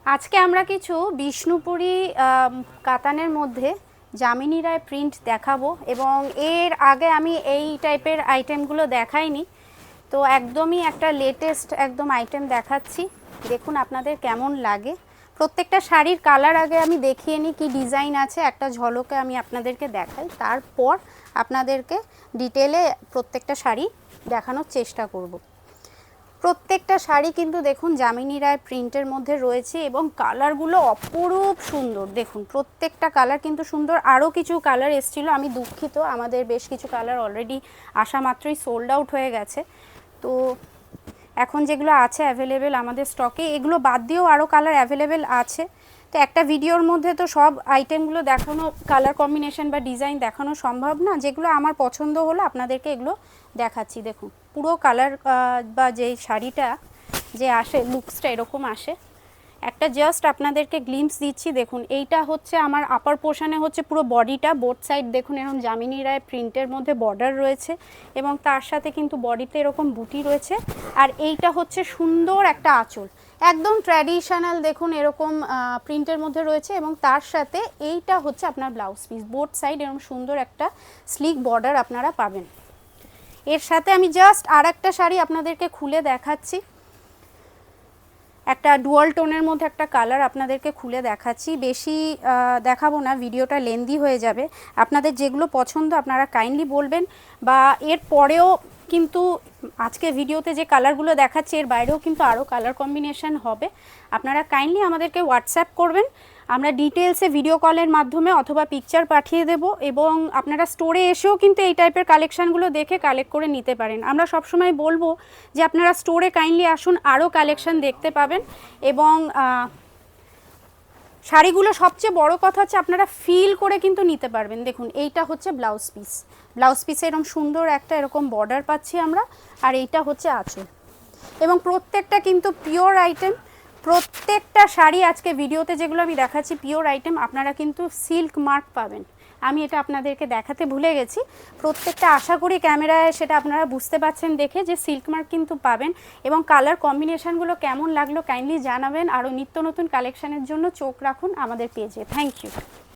আজকে আমরা কিছু বিষ্ণুপুরি কাতানের মধ্যে যামিনী রায় প্রিন্ট দেখাবো এবং এর আগে আমি এই টাইপের আইটেমগুলো দেখাইনি। তো একদমই একটা লেটেস্ট একদম আইটেম দেখাচ্ছি, দেখুন আপনাদের কেমন লাগে। প্রত্যেকটা শাড়ির কালার আগে আমি দেখিয়ে নিই কী ডিজাইন আছে, একটা ঝলকে আমি আপনাদেরকে দেখাই, তারপর আপনাদেরকে ডিটেলে প্রত্যেকটা শাড়ি দেখানোর চেষ্টা করব। প্রত্যেকটা শাড়ি কিন্তু দেখুন যামিনী রায় প্রিন্টের মধ্যে রয়েছে এবং কালারগুলো অপরূপ সুন্দর। দেখুন প্রত্যেকটা কালার কিন্তু সুন্দর। আরও কিছু কালার এসেছিলো, আমি দুঃখিত, আমাদের বেশ কিছু কালার অলরেডি আসা মাত্রই সোল্ড আউট হয়ে গেছে। তো এখন যেগুলো আছে অ্যাভেলেবেল আমাদের স্টকে, এগুলো বাদ দিয়েও আরও কালার অ্যাভেলেবেল আছে। তো একটা ভিডিওর মধ্যে তো সব আইটেমগুলো দেখানো, কালার কম্বিনেশন বা ডিজাইন দেখানো সম্ভব না। যেগুলো আমার পছন্দ হলো আপনাদেরকে এগুলো দেখাচ্ছি। দেখুন পুরো কালার বা যে শাড়িটা যে আসে, লুকসটা এরকম আসে। একটা জাস্ট আপনাদেরকে গ্লিমস দিচ্ছি। দেখুন এইটা হচ্ছে আমার আপার পোর্শনে হচ্ছে পুরো বডিটা, বোথ সাইড দেখুন এরকম যামিনী রায় প্রিন্টের মধ্যে বর্ডার রয়েছে এবং তার সাথে কিন্তু বডিতে এরকম বুটি রয়েছে। আর এইটা হচ্ছে সুন্দর একটা আঁচল, একদম ট্র্যাডিশনাল দেখুন এরকম প্রিন্টের মধ্যে রয়েছে এবং তার সাথে এইটা হচ্ছে আপনার ব্লাউজ পিস। বোথ সাইড এরকম সুন্দর একটা স্লিক বর্ডার আপনারা পাবেন। এর সাথে আমি জাস্ট আর একটা শাড়ি আপনাদেরকে খুলে দেখাচ্ছি, একটা ডুয়াল টোনের মধ্যে একটা কালার আপনাদেরকে খুলে দেখাচ্ছি। বেশি দেখাবো না, ভিডিওটা লেন্দি হয়ে যাবে। আপনাদের যেগুলো পছন্দ আপনারা কাইন্ডলি বলবেন, বা এর পরেও কিন্তু আজকে ভিডিওতে যে কালারগুলো দেখাচ্ছি এর বাইরেও কিন্তু আরও কালার কম্বিনেশন হবে। আপনারা কাইন্ডলি আমাদেরকে হোয়াটসঅ্যাপ করবেন, আমরা ডিটেলসে ভিডিও কলের মাধ্যমে অথবা পিকচার পাঠিয়ে দেব এবং আপনারা স্টোরে এসেও কিন্তু এই টাইপের কালেকশানগুলো দেখে কালেক্ট করে নিতে পারেন। আমরা সবসময় বলবো যে আপনারা স্টোরে কাইন্ডলি আসুন, আরও কালেকশান দেখতে পাবেন। এবং শাড়িগুলো সবচেয়ে বড় কথা হচ্ছে আপনারা ফিল করে কিন্তু নিতে পারবেন। দেখুন এইটা হচ্ছে ব্লাউজ পিস, ব্লাউজ পিসে এরকম সুন্দর একটা এরকম বর্ডার পাচ্ছি আমরা, আর এইটা হচ্ছে আঁচল। এবং প্রত্যেকটা কিন্তু পিওর আইটেম, প্রত্যেকটা শাড়ি আজকে ভিডিওতে যেগুলো আমি দেখাচ্ছি পিওর আইটেম। আপনারা কিন্তু সিল্ক মার্ক পাবেন, আমি এটা আপনাদেরকে দেখাতে ভুলে গেছি। প্রত্যেকটা আশা করি ক্যামেরায় সেটা আপনারা বুঝতে পারছেন দেখে যে সিল্ক মার্ক কিন্তু পাবেন। এবং কালার কম্বিনেশানগুলো কেমন লাগলো কাইন্ডলি জানাবেন। আরও নিত্য নতুন কালেকশানের জন্য চোখ রাখুন আমাদের পেজে। Thank you.